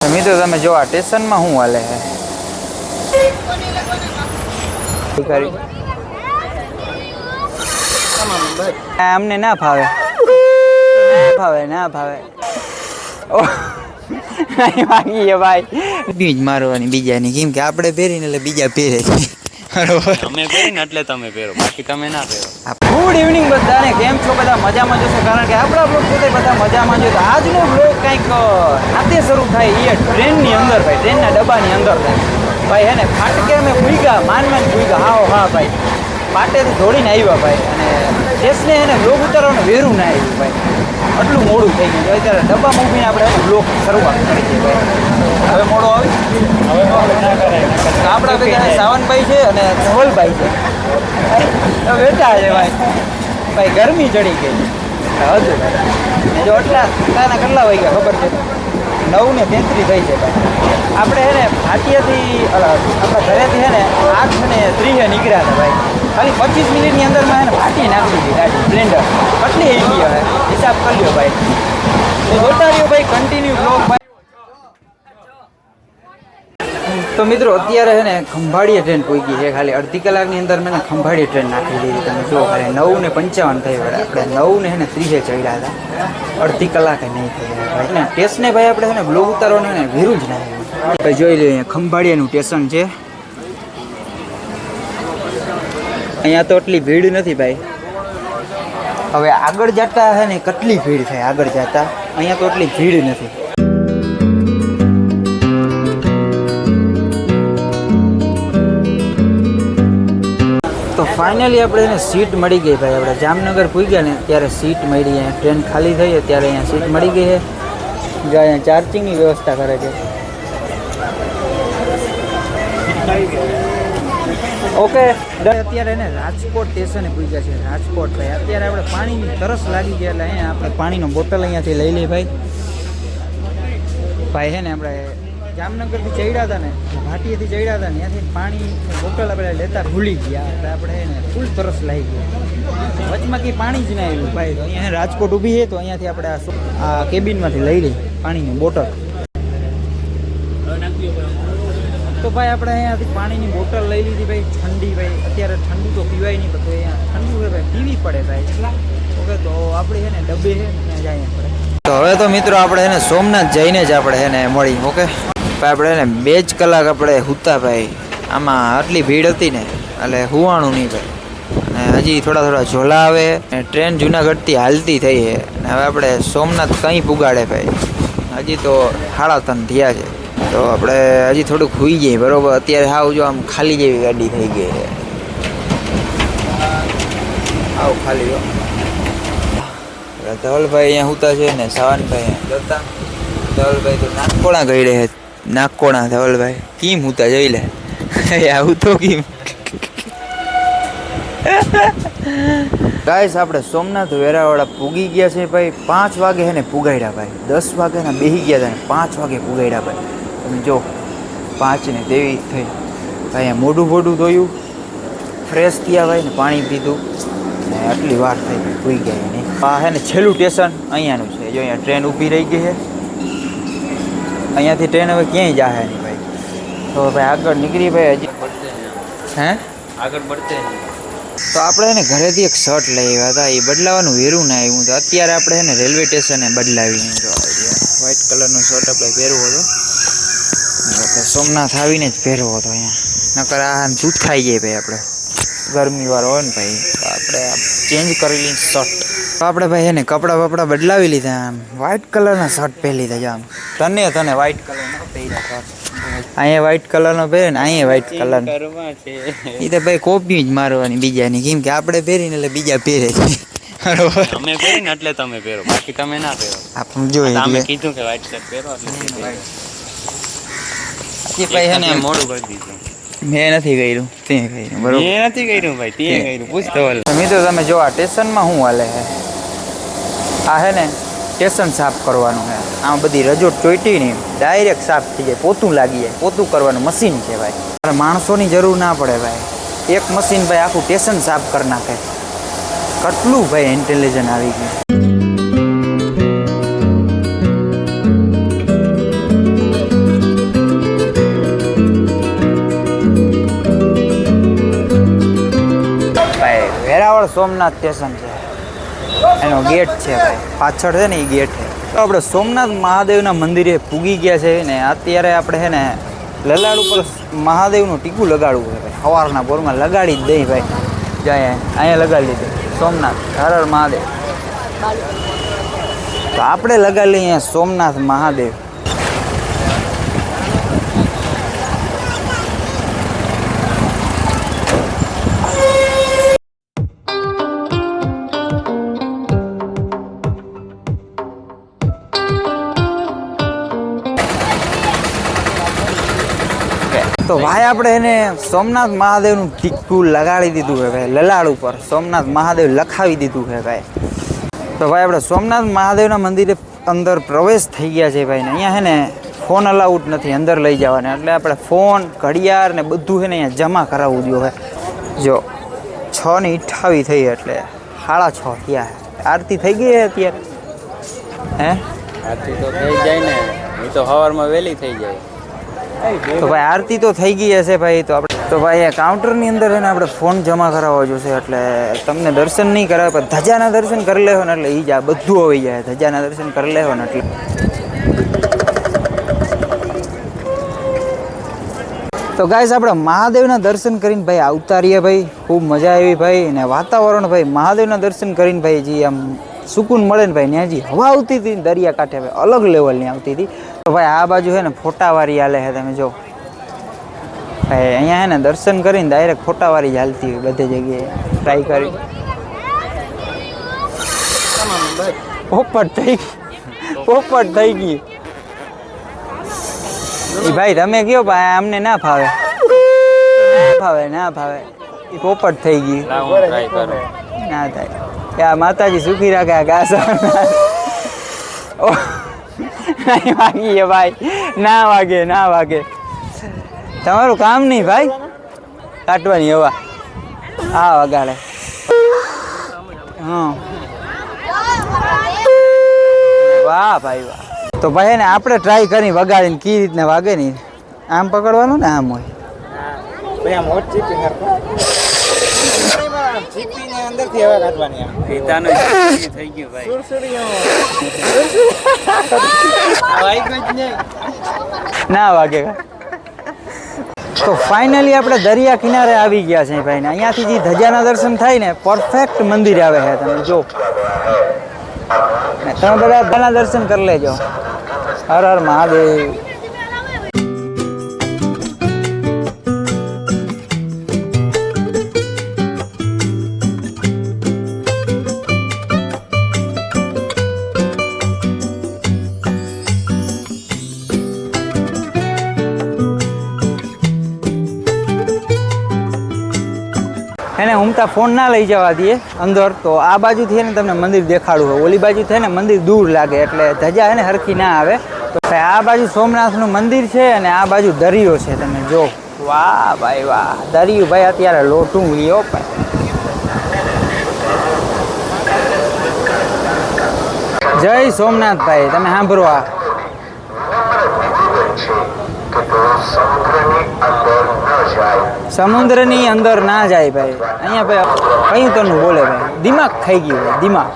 મિત્રો તમે જો આ સ્ટેશનમાં શું હાલે છે અમને ના ફાવે ના ફાવે વાગીએ ભાઈ બીજ મારવાની બીજાની કેમ કે આપણે પહેરીને એટલે બીજા પહેરે બરોબર અમે પહેરીને એટલે તમે પહેરો બાકી તમે ના પહેરો. ગુડ ઇવનિંગ બધાને, કેમ છો? બધા મજામાં જશો કારણ કે આપણા બ્લોગ પોતે બધા મજામાં જોઈએ. તો આજનો બ્લોગ કંઈક રાતે શરૂ થાય એ ટ્રેનની અંદર ભાઈ, ટ્રેનના ડબ્બાની અંદર થાય ભાઈ. હે ને ફાટકે અમે ભૂગ્યા, માન ભૂગ્યા. હા ભાઈ, પાટેથી દોડીને આવ્યા ભાઈ, અને દેશને એને બ્લોગ ઉતારવાનું વેરું ના આવ્યું ભાઈ. આટલું મોડું થઈ ગયું. અત્યારે ડબ્બા મૂકીને આપણે બ્લોગ શરૂઆત કરી છે ભાઈ. હવે મોડો આવી આપણા ભેગા સાવનભાઈ છે અને ધવલભાઈ છે, બેઠા છે ભાઈ. ભાઈ ગરમી ચડી ગઈ હજુ. જો એટલા કેટલા વાગ્યા ખબર છે? 9:33 થઈ છે ભાઈ. આપણે છે ને ભાટિયાથી આપણા ઘરેથી છે ને 8:30 નીકળ્યા હતા ભાઈ. ખાલી 25 મિનિટની અંદરમાં છે ને ભાટી નાખી દીધી ગાડી સ્પ્લેન્ડર. કેટલી આવી ગઈ હવે હિસાબ કરી લ્યો ભાઈ. તો જોતા રહ્યો ભાઈ, કન્ટિન્યુ બ્લોગ ભાઈ. તો મિત્રો અત્યારે છે ને ખંભાળીએ ટ્રેન પહોંચી છે. ખાલી અડધી કલાકની અંદર મેં ખંભાળીએ ટ્રેન નાખી દીધી. તમે જો ખાલી 9:55 થઈ વળે. આપણે 9:30 ચડ્યા હતા, અડધી કલાકે નહીં થઈ ભાઈ. ને સ્ટેશને ભાઈ આપણે છે ને બ્લોગ ઉતારવાનું ને વેરું જ ના ભાઈ. જોઈ લો અહીંયા ખંભાળિયાનું સ્ટેશન છે. અહીંયા તો એટલી ભીડ નથી ભાઈ. હવે આગળ જતા છે ને કેટલી ભીડ થાય આગળ જતા. અહીંયા તો એટલી ભીડ નથી. તો ફાઇનલી આપણે એને સીટ મળી ગઈ ભાઈ. આપણે જામનગર પૂગ્યા ને ત્યારે સીટ મળી. અહીંયા ટ્રેન ખાલી થઈ ત્યારે અહીંયા સીટ મળી ગઈ છે. જો અહીંયા ચાર્જિંગની વ્યવસ્થા કરે છે. ઓકે અત્યારે એને રાજકોટ સ્ટેશને પૂગ્યા છે. રાજકોટ ભાઈ અત્યારે આપણે પાણીની તરસ લાગી ગયા એટલે અહીંયા આપણે પાણીનો બોટલ અહીંયાથી લઈ લઈએ ભાઈ. ભાઈ છે ને આપણે જામનગરથી ચડ્યા હતા ને, ભાટીએથી ચડ્યા હતા ને, ત્યાંથી પાણી બોટલ આપણે લેતા ભૂલી ગયા એટલે આપણે એને ફૂલ તરસ લાગી ગયા. વચમાં કંઈ પાણી જ ના આવ્યું ભાઈ. તો અહીંયા રાજકોટ ઊભી છે તો અહીંયાથી આપણે આ કેબિનમાંથી લઈ લઈએ પાણીની બોટલ. તો ભાઈ આપણે અહીંયાથી પાણીની બોટલ લઈ લીધી ભાઈ. ઠંડી ભાઈ, અત્યારે ઠંડુ તો પીવાય નહીં, બધું અહીંયા ઠંડુ ભાઈ પીવી પડે ભાઈ. ઓકે તો આપણે છે ને ડબ્બે છે ત્યાં જઈએ આપણે. તો હવે તો મિત્રો આપણે એને સોમનાથ જઈને જ આપણે એને મળી. ઓકે ભાઈ આપણે એને 2 જ કલાક આપણે સૂતા ભાઈ. આમાં આટલી ભીડ હતી ને એટલે હુવાણું નહીં ભાઈ. અને હજી થોડા ઝોલા આવે. ટ્રેન જુનાગઢથી હાલતી થઈ છે અને હવે આપણે સોમનાથ કંઈ પુગાડે ભાઈ. હજી તો 3:30 થયા છે. તો આપણે હજી થોડુંક સૂઈ જઈએ બરાબર. અત્યારે હાવ જો આમ ખાલી જેવી ગાડી થઈ ગઈ છે. આવ ખાલી હો. ધવલભાઈ અહીંયા સૂતા છે ને સાવનભાઈ જોતા. ધવલભાઈ તો નાગકોણા ગઈ રહે. નાગકોણા ધવલભાઈ કેમ સૂતા જોઈ લે. આવું તો કેમ ગાઈસ આપણે સોમનાથ વેરાવાળા પૂગી ગયા છે ભાઈ. 5 વાગે છે ને પુગાડ્યા ભાઈ. 10 વાગ્યાના બેસી ગયા હતા ને 5 વાગે પુગાડ્યા ભાઈ. તમે જો 5:23 થઈ ભાઈ. અહીંયા મોઢું ધોયું, ફ્રેશ થયા ભાઈ ને પાણી પીધું ને આટલી વાર થઈ ગઈ પૂઈ ગયા નહીં. આ છે ને છેલ્લું સ્ટેશન અહીંયાનું છે. જો અહીંયા ટ્રેન ઊભી રહી ગઈ છે. અહીંયાથી ટ્રેન હવે ક્યાંય જાહે નહીં ભાઈ. તો ભાઈ આગળ નીકળી ભાઈ. હજી હે આગળ बढ़ते તો આપણે એને ઘરેથી એક શર્ટ લઈ આવ્યા હતા. એ બદલાવાનું વેરું ના આવ્યું. તો અત્યારે આપણે એને રેલવે સ્ટેશને બદલાવીને જો વ્હાઈટ કલરનો શર્ટ આપણે પહેરવો હતો. આપણે સોમનાથ આવીને જ પહેરવો હતો અહીંયા. નકર આ દૂધ ખાઈ જાય ભાઈ. આપણે ગરમીવાળો હોય ને ભાઈ તો આપણે ચેન્જ કરેલી શર્ટ. તો આપણે ભાઈ એને કપડાં બપડા બદલાવી લીધા. આમ વ્હાઈટ કલરના શર્ટ પહેરી લીધા. આમ તને વ્હાઈટ કલરનો પહેર્યા શર્ટ. અહીંયા વ્હાઈટ કલરનો પહેરે ને અહીંયા વ્હાઈટ કલર. એ તો ભાઈ કોપી જ મારવાની બીજાની કેમ કે આપણે પહેરીને એટલે બીજા પહેરે છે. બરોબર અમે પહેરીને એટલે તમે પહેરો બાકી તમે ના પહેરો. આપણે જોઈએ તમે કીધું કે વ્હાઈટ શર્ટ પહેરો એટલે ભાઈ છે ને મોડું કરી દીધું. મેં નથી કર્યું, તે કર્યું બરોબર. એ નથી કર્યું ભાઈ, તે કર્યું. પૂછ તો મિત્રો તમે જો આ સ્ટેશનમાં શું હાલે છે. આ છે ને સ્ટેશન સાફ કરવાનું છે. આમાં બધી રજોટ ચોઈટી નહીં ડાયરેક્ટ સાફ થઈ જાય. પોતું લાગી જાય. પોતું કરવાનું મશીન છે ભાઈ. માણસોની જરૂર ના પડે ભાઈ. એક મશીન ભાઈ આખું સ્ટેશન સાફ કરી નાખે. કેટલું ભાઈ ઇન્ટેલિજન્ટ આવી ગયું. સોમનાથ સ્ટેશન છે, એનો ગેટ છે ભાઈ, પાછળ છે ને એ ગેટ છે. તો આપણે સોમનાથ મહાદેવના મંદિરે પૂગી ગયા છે ને અત્યારે આપણે છે ને લલાડ ઉપર મહાદેવનું ટીકું લગાડવું છે ભાઈ. સવારના પોરમાં લગાડી જ દઈ ભાઈ. જાય અહીંયા લગાડી લીધું સોમનાથ હર હર મહાદેવ. તો આપણે લગાડી લઈએ અહીંયા સોમનાથ મહાદેવ. તો ભાઈ આપણે એને સોમનાથ મહાદેવનું ટીકું લગાડી દીધું છે ભાઈ, લલાડ ઉપર સોમનાથ મહાદેવ લખાવી દીધું છે ભાઈ. તો ભાઈ આપણે સોમનાથ મહાદેવના મંદિરે અંદર પ્રવેશ થઈ ગયા છે ભાઈ. ને અહીંયા છે ને ફોન અલાઉડ નથી અંદર લઈ જવાના, એટલે આપણે ફોન ઘડિયાળ ને બધું છે ને અહીંયા જમા કરાવવું જોઈએ. જો 6:28 થઈ એટલે 6:30 થયા. આરતી થઈ ગઈ છે અત્યારે? હે આરતી તો થઈ જાય ને, એ તો સવારમાં વહેલી થઈ જાય. તો ભાઈ આરતી તો થઈ ગઈ હશે ભાઈ. તો આપણે તો ભાઈ આ કાઉન્ટરની અંદર છે ને આપણે ફોન જમા કરાવવો જોશે, એટલે તમને દર્શન નહીં કરાવે પણ ધજાના દર્શન કરી લેવો ને એટલે એ જ આ બધું આવી જાય. ધજાના દર્શન કરી લેવો ને એટલે. તો ગાઈસ આપણે મહાદેવના દર્શન કરીને ભાઈ આવતા રહીએ ભાઈ. ખૂબ મજા આવી ભાઈ, અને વાતાવરણ ભાઈ મહાદેવના દર્શન કરીને ભાઈ જે આમ સુકૂન મળે ને ભાઈ, ત્યાં જે હવા આવતી હતી દરિયા કાંઠે ભાઈ અલગ લેવલની આવતી હતી. તો ભાઈ આ બાજુ છે ને ફોટાવાળી હાલે છે, તમે જો ભાઈ અહીંયા છે ને દર્શન કરીને ડાયરેક્ટ ફોટાવાળી જ હાલતી હોય બધે જગ્યાએ. ટ્રાય કરી પોપટ થઈ ગઈ એ ભાઈ. તમે કયો ભાઈ અમને ના ફાવે, ના ફાવે એ પોપટ થઈ ગઈ. ટ્રાય કરો. ના થાય કે આ માતાજી સુખી રાખે. આ ઘાસ નહીં વાગીએ ભાઈ, ના વાગે. તમારું કામ નહીં ભાઈ કાટવાની હવા. હા વગાડે. હા વાહ ભાઈ વાહ. તો ભાઈ ને આપણે ટ્રાય કરી વગાડીને કી રીતને વાગે નહીં. આમ પકડવાનું ને આમ હોય. પિતાનું થઈ ગયું ભાઈ. ના વાગે. તો ફાઇનલી આપણે દરિયા કિનારે આવી ગયા છે ભાઈ. ને અહીંયાથી જે ધજાના દર્શન થાય ને પરફેક્ટ મંદિર આવે છે. તમે જો ને તમે બધા ધજાના દર્શન કરી લેજો. હર હર મહાદેવ. એને ઉમતા ફોન ના લઈ જવા દઈએ અંદર. તો આ બાજુથી એને તમને મંદિર દેખાડવું હોય, ઓલી બાજુ છે ને મંદિર દૂર લાગે એટલે ધજા એને હરખી ના આવે. તો આ બાજુ સોમનાથનું મંદિર છે અને આ બાજુ દરિયો છે. તમે જો વાહ ભાઈ વાહ. દરિયું ભાઈ અત્યારે લોટું લ્યો ભાઈ. જય સોમનાથ ભાઈ. તમે સાંભળો આ સમુદ્રની અંદર ના જાય ભાઈ. અહીંયા ભાઈ કયું તનું બોલે ભાઈ, દિમાગ ખાઈ ગયું ભાઈ દિમાગ.